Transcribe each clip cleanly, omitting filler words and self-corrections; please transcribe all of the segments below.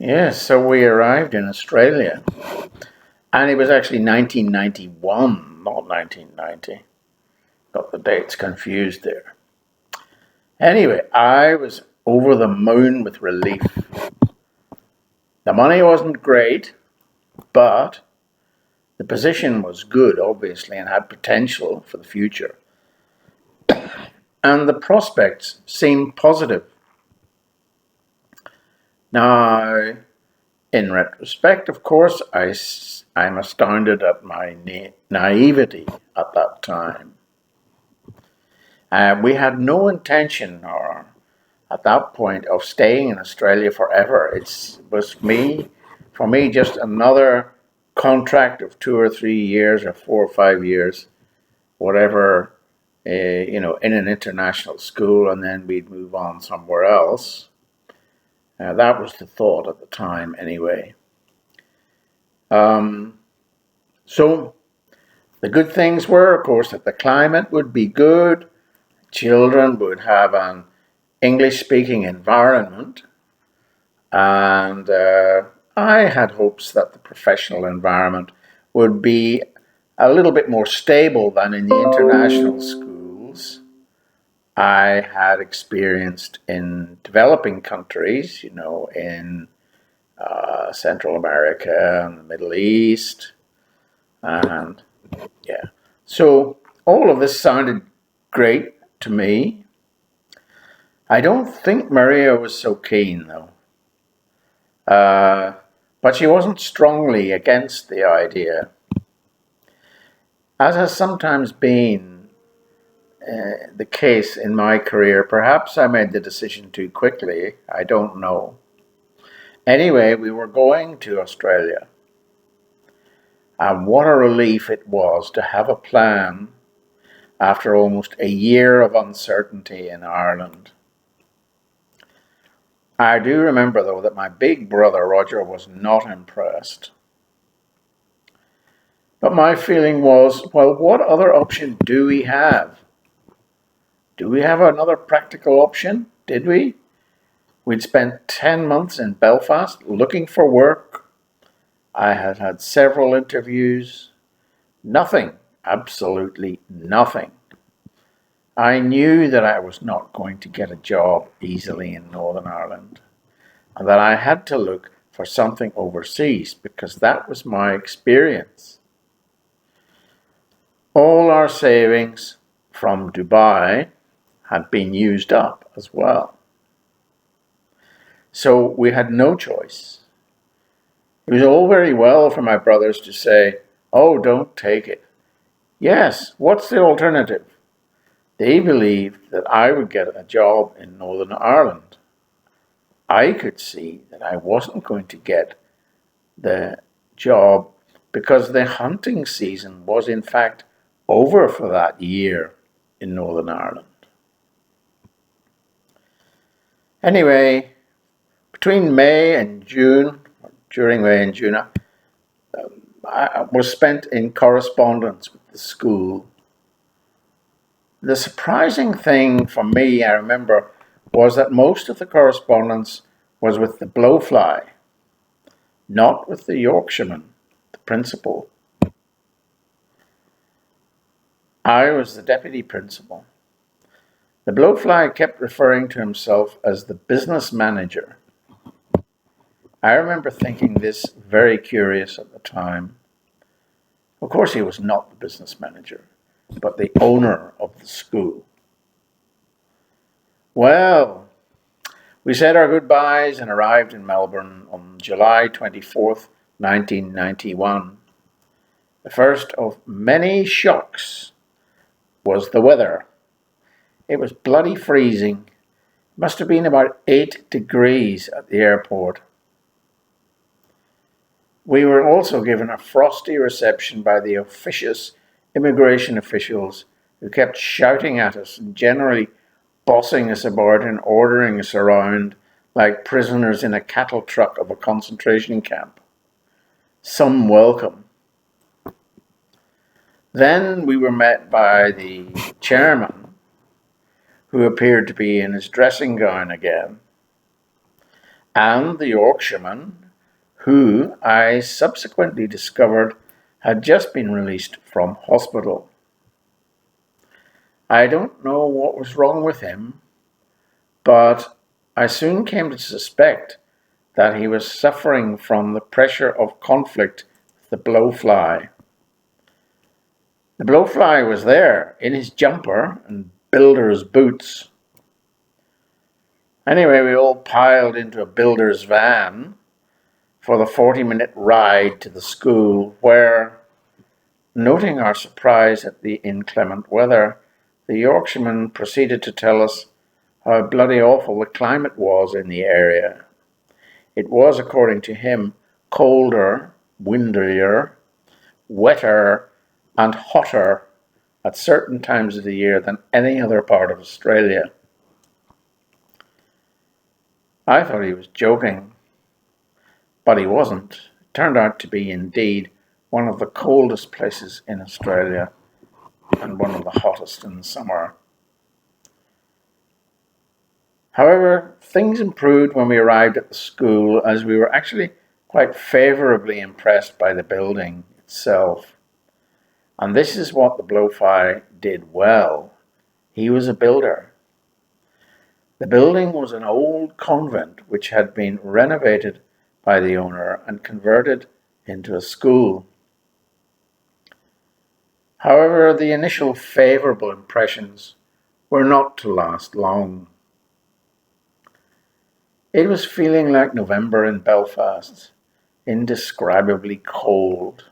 Yes, so we arrived in Australia, and it was actually 1991, not 1990. Got the dates confused there. Anyway, I was over the moon with relief. The money wasn't great, but the position was good, obviously, and had potential for the future. And the prospects seemed positive. Now, in retrospect, of course, I'm astounded at my naivety at that time. We had no intention, or at that point, of staying in Australia forever. It was for me, just another contract of 2 or 3 years, or 4 or 5 years, whatever, in an international school, and then we'd move on somewhere else. That was the thought at the time, anyway. So the good things were, of course, that the climate would be good, children would have an English-speaking environment, and I had hopes that the professional environment would be a little bit more stable than in the international schools I had experienced in developing countries, in Central America and the Middle East, and yeah. So all of this sounded great to me. I don't think Maria was so keen, though. But she wasn't strongly against the idea. As has sometimes been the case in my career, perhaps I made the decision too quickly. I don't know. Anyway, we were going to Australia. And what a relief it was to have a plan after almost a year of uncertainty in Ireland. I do remember, though, that my big brother Roger was not impressed. But my feeling was, well, what other option do we have? Do we have another practical option? Did we? We'd spent 10 months in Belfast looking for work. I had had several interviews. Nothing, absolutely nothing. I knew that I was not going to get a job easily in Northern Ireland, and that I had to look for something overseas because that was my experience. All our savings from Dubai had been used up as well. So we had no choice. It was all very well for my brothers to say, "Oh, don't take it." Yes, what's the alternative? They believed that I would get a job in Northern Ireland. I could see that I wasn't going to get the job because the hunting season was in fact over for that year in Northern Ireland. Anyway, between May and June, during May and June, I was spent in correspondence with the school. The surprising thing for me, I remember, was that most of the correspondence was with the blowfly, not with the Yorkshireman, the principal. I was the deputy principal. The blowfly kept referring to himself as the business manager. I remember thinking this very curious at the time. Of course, he was not the business manager, but the owner of the school. Well, we said our goodbyes and arrived in Melbourne on July 24th, 1991. The first of many shocks was the weather. It was bloody freezing. It must have been about 8 degrees at the airport. We were also given a frosty reception by the officious immigration officials who kept shouting at us and generally bossing us about and ordering us around like prisoners in a cattle truck of a concentration camp. Some welcome. Then we were met by the chairman, who appeared to be in his dressing gown again. and the Yorkshireman, who I subsequently discovered had just been released from hospital. I don't know what was wrong with him, but I soon came to suspect that he was suffering from the pressure of conflict with the blowfly. The blowfly was there in his jumper and builder's boots. Anyway, we all piled into a builder's van for the 40-minute ride to the school where, noting our surprise at the inclement weather, the Yorkshireman proceeded to tell us how bloody awful the climate was in the area. It was, according to him, colder, windier, wetter, and hotter at certain times of the year than any other part of Australia. I thought he was joking, but he wasn't. It turned out to be indeed one of the coldest places in Australia and one of the hottest in the summer. However, things improved when we arrived at the school, as we were actually quite favourably impressed by the building itself. And this is what the blowfly did well. He was a builder. The building was an old convent which had been renovated by the owner and converted into a school. However, the initial favourable impressions were not to last long. It was feeling like November in Belfast, indescribably cold.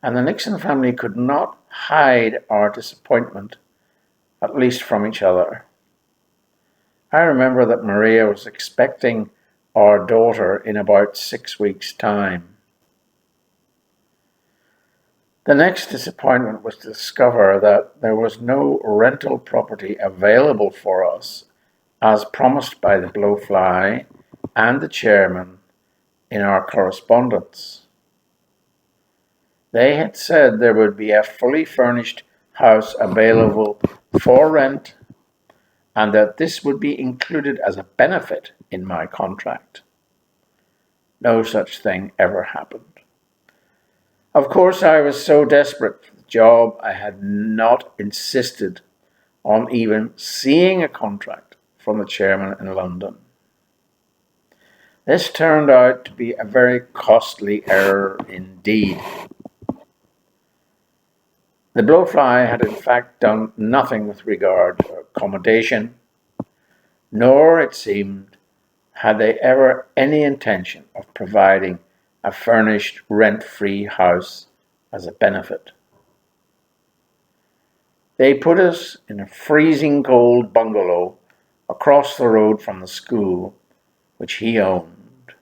And the Nixon family could not hide our disappointment, at least from each other. I remember that Maria was expecting our daughter in about 6 weeks' time. The next disappointment was to discover that there was no rental property available for us, as promised by the blowfly and the chairman in our correspondence. They had said there would be a fully furnished house available for rent and that this would be included as a benefit in my contract. No such thing ever happened. Of course, I was so desperate for the job, I had not insisted on even seeing a contract from the chairman in London. This turned out to be a very costly error indeed. The blowfly had in fact done nothing with regard to accommodation, nor, it seemed, had they ever any intention of providing a furnished rent-free house as a benefit. They put us in a freezing cold bungalow across the road from the school, which he owned,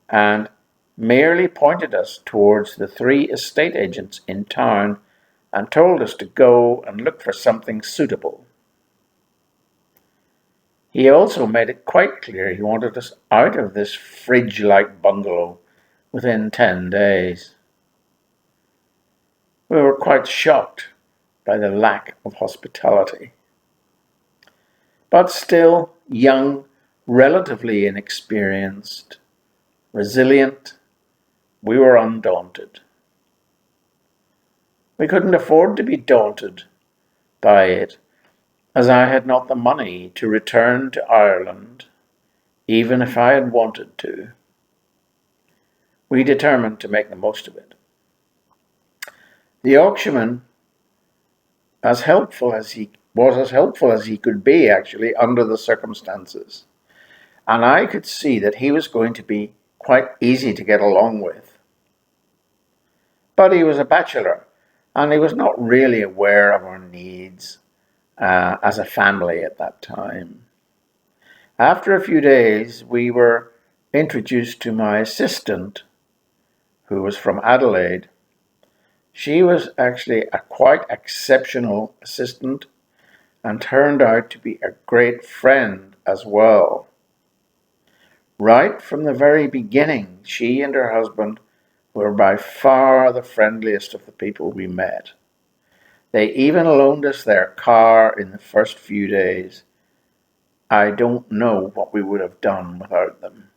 and merely pointed us towards the 3 estate agents in town and told us to go and look for something suitable. He also made it quite clear he wanted us out of this fridge-like bungalow within 10 days. We were quite shocked by the lack of hospitality. But still, young, relatively inexperienced, resilient, we were undaunted. We couldn't afford to be daunted by it, as I had not the money to return to Ireland, even if I had wanted to. We determined to make the most of it. The Yorkshireman, as helpful as he could be, actually, under the circumstances. And I could see that he was going to be quite easy to get along with. But he was a bachelor, and he was not really aware of our needs as a family at that time. After a few days, we were introduced to my assistant, who was from Adelaide. She was actually a quite exceptional assistant and turned out to be a great friend as well. Right from the very beginning, she and her husband were by far the friendliest of the people we met. They even loaned us their car in the first few days, I don't know what we would have done without them.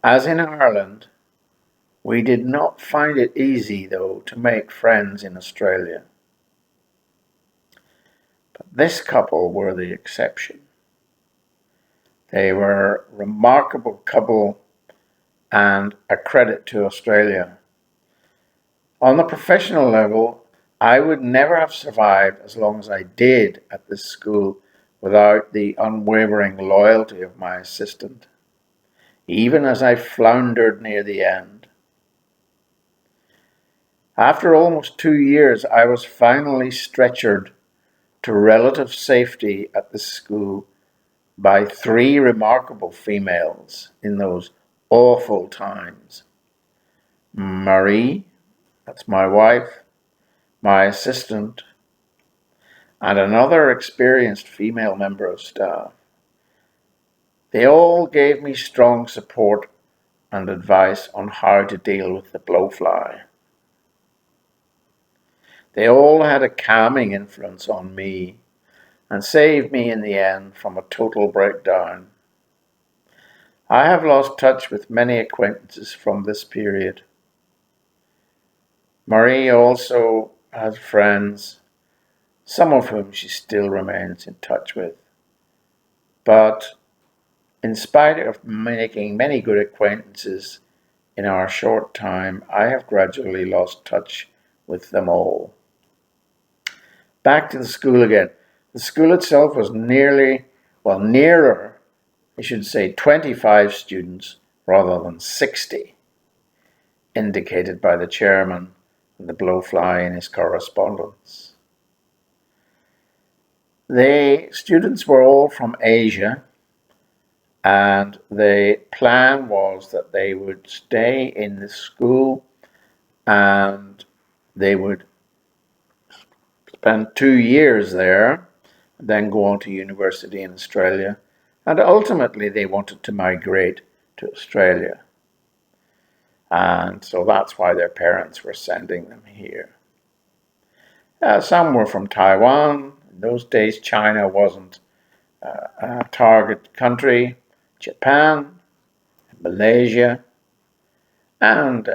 As in Ireland, we did not find it easy, though, to make friends in Australia. But this couple were the exception. They were a remarkable couple and a credit to Australia. On the professional level, I would never have survived as long as I did at this school without the unwavering loyalty of my assistant, even as I floundered near the end. After almost 2 years, I was finally stretchered to relative safety at this school by 3 remarkable females in those awful times. Marie, that's my wife, my assistant, and another experienced female member of staff. They all gave me strong support and advice on how to deal with the blowfly. They all had a calming influence on me and saved me in the end from a total breakdown. I have lost touch with many acquaintances from this period. Marie also has friends, some of whom she still remains in touch with. But in spite of making many good acquaintances in our short time, I have gradually lost touch with them all. Back to the school again. The school itself was nearer, I should say 25 students rather than 60, indicated by the chairman and the blowfly in his correspondence. The students were all from Asia, and the plan was that they would stay in the school and they would spend 2 years there, then go on to university in Australia, and ultimately they wanted to migrate to Australia. And so that's why their parents were sending them here. Some were from Taiwan. In those days, China wasn't a target country. Japan, Malaysia, and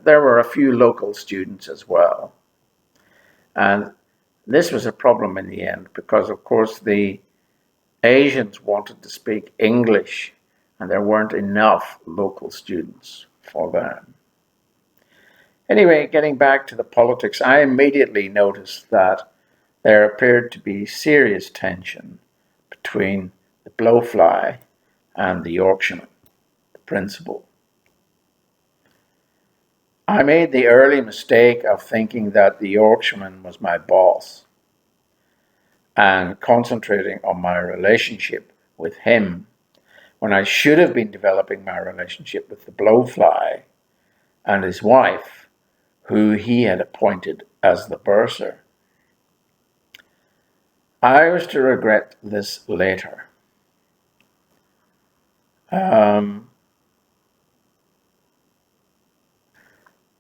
there were a few local students as well. And this was a problem in the end because, of course, the Asians wanted to speak English and there weren't enough local students for them. Anyway, getting back to the politics, I immediately noticed that there appeared to be serious tension between the blowfly and the Yorkshireman, the principal. I made the early mistake of thinking that the Yorkshireman was my boss and concentrating on my relationship with him when I should have been developing my relationship with the blowfly and his wife, who he had appointed as the bursar. I was to regret this later.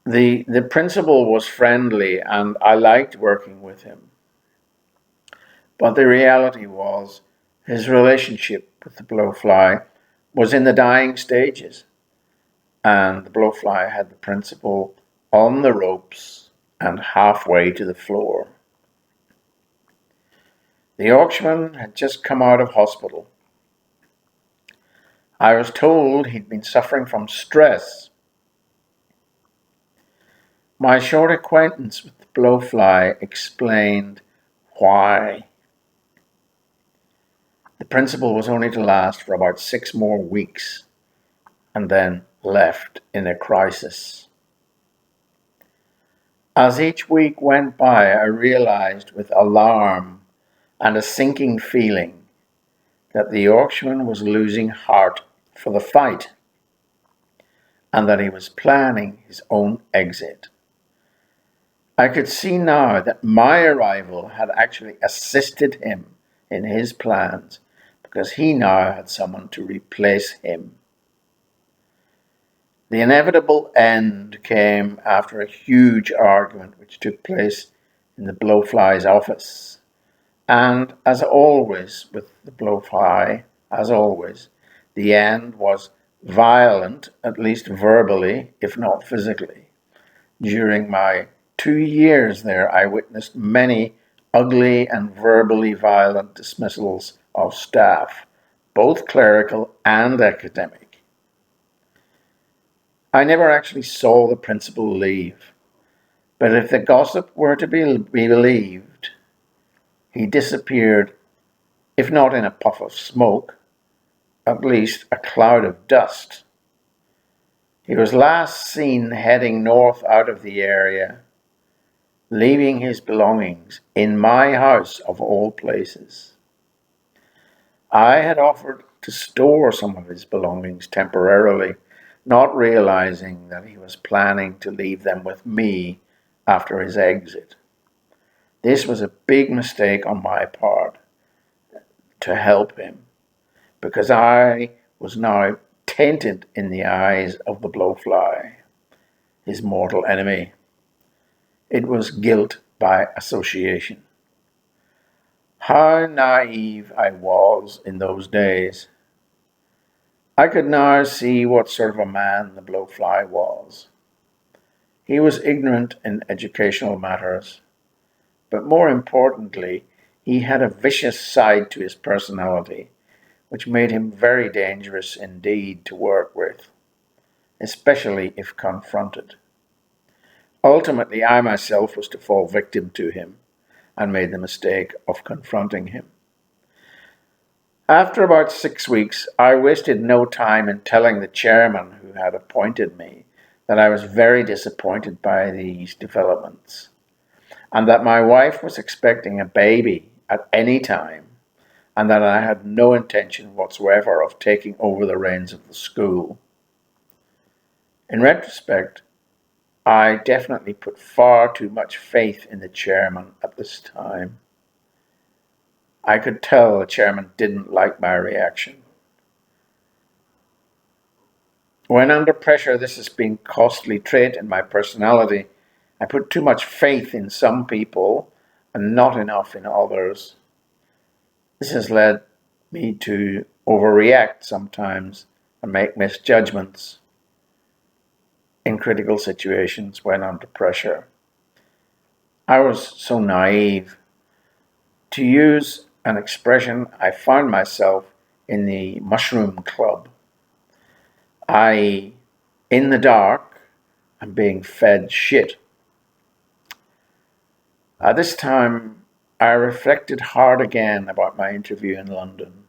The principal was friendly and I liked working with him. But the reality was his relationship with the blowfly was in the dying stages, and the blowfly had the principal on the ropes and halfway to the floor. The Yorkshireman had just come out of hospital. I was told he'd been suffering from stress. My short acquaintance with the blowfly explained why. The principal was only to last for about 6 more weeks and then left in a crisis. As each week went by, I realized with alarm and a sinking feeling that the Yorkshireman was losing heart for the fight and that he was planning his own exit. I could see now that my arrival had actually assisted him in his plans because he now had someone to replace him. The inevitable end came after a huge argument which took place in the blowfly's office And as always with the blowfly, as always, the end was violent, at least verbally, if not physically. During my 2 years there, I witnessed many ugly and verbally violent dismissals of staff, both clerical and academic. I never actually saw the principal leave, but if the gossip were to be believed, he disappeared, if not in a puff of smoke, at least a cloud of dust. He was last seen heading north out of the area, leaving his belongings in my house of all places. I had offered to store some of his belongings temporarily, not realizing that he was planning to leave them with me after his exit. This was a big mistake on my part to help him, because I was now tainted in the eyes of the blowfly, his mortal enemy. It was guilt by association. How naive I was in those days. I could now see what sort of a man the blowfly was. He was ignorant in educational matters, but more importantly, he had a vicious side to his personality, which made him very dangerous indeed to work with, especially if confronted. Ultimately, I myself was to fall victim to him and made the mistake of confronting him. After about 6 weeks, I wasted no time in telling the chairman who had appointed me that I was very disappointed by these developments and that my wife was expecting a baby at any time and that I had no intention whatsoever of taking over the reins of the school. In retrospect, I definitely put far too much faith in the chairman at this time. I could tell the chairman didn't like my reaction. When under pressure, this has been a costly trait in my personality. I put too much faith in some people and not enough in others. This has led me to overreact sometimes and make misjudgments in critical situations when under pressure. I was so naive. To use an expression, I found myself in the mushroom club, i.e., in the dark and being fed shit. At this time, I reflected hard again about my interview in London.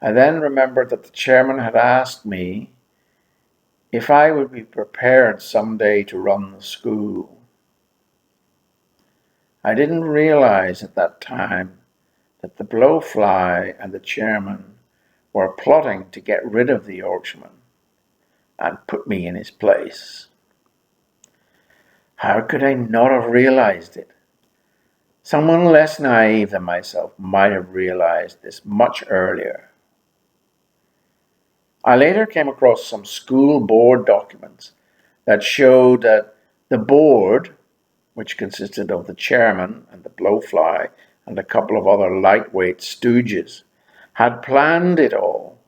I then remembered that the chairman had asked me if I would be prepared someday to run the school. I didn't realize at that time that the blowfly and the chairman were plotting to get rid of the Yorkshireman and put me in his place. How could I not have realized it? Someone less naive than myself might have realized this much earlier. I later came across some school board documents that showed that the board, which consisted of the chairman and the blowfly and a couple of other lightweight stooges, had planned it all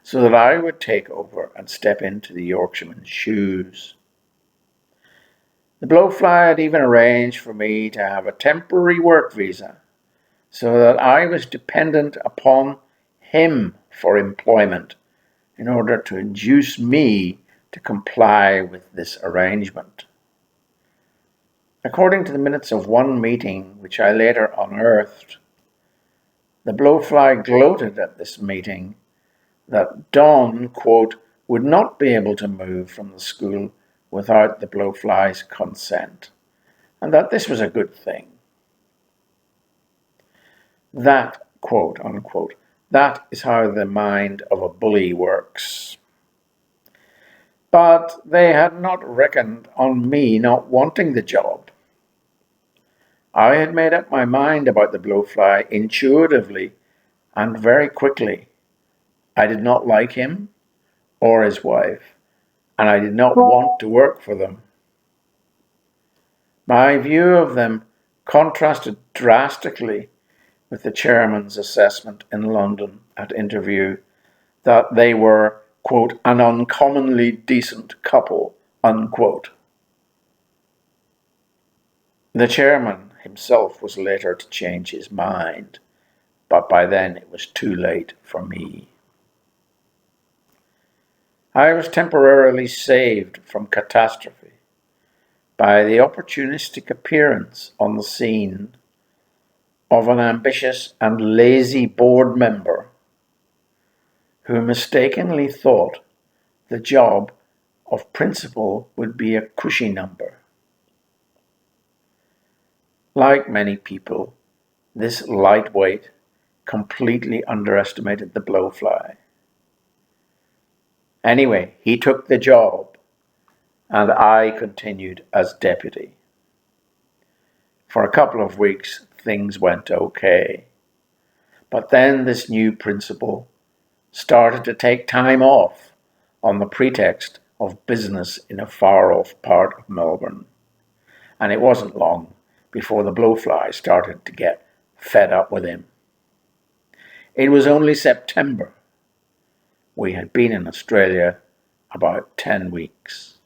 so that I would take over and step into the Yorkshireman's shoes. The blowfly had even arranged for me to have a temporary work visa so that I was dependent upon him for employment in order to induce me to comply with this arrangement. According to the minutes of one meeting, which I later unearthed, the blowfly gloated at this meeting that Don, quote, would not be able to move from the school without the blowfly's consent, and that this was a good thing. That, quote unquote, that is how the mind of a bully works. But they had not reckoned on me not wanting the job. I had made up my mind about the blowfly intuitively and very quickly. I did not like him or his wife, and I did not want to work for them. My view of them contrasted drastically with the chairman's assessment in London at interview that they were, quote, an uncommonly decent couple, unquote. The chairman himself was later to change his mind, but by then it was too late for me. I was temporarily saved from catastrophe by the opportunistic appearance on the scene of an ambitious and lazy board member who mistakenly thought the job of principal would be a cushy number. Like many people, this lightweight completely underestimated the blowfly. Anyway, he took the job, and I continued as deputy. For a couple of weeks, things went okay. But then this new principal started to take time off on the pretext of business in a far-off part of Melbourne. And it wasn't long before the blowfly started to get fed up with him. It was only September. We had been in Australia about 10 weeks.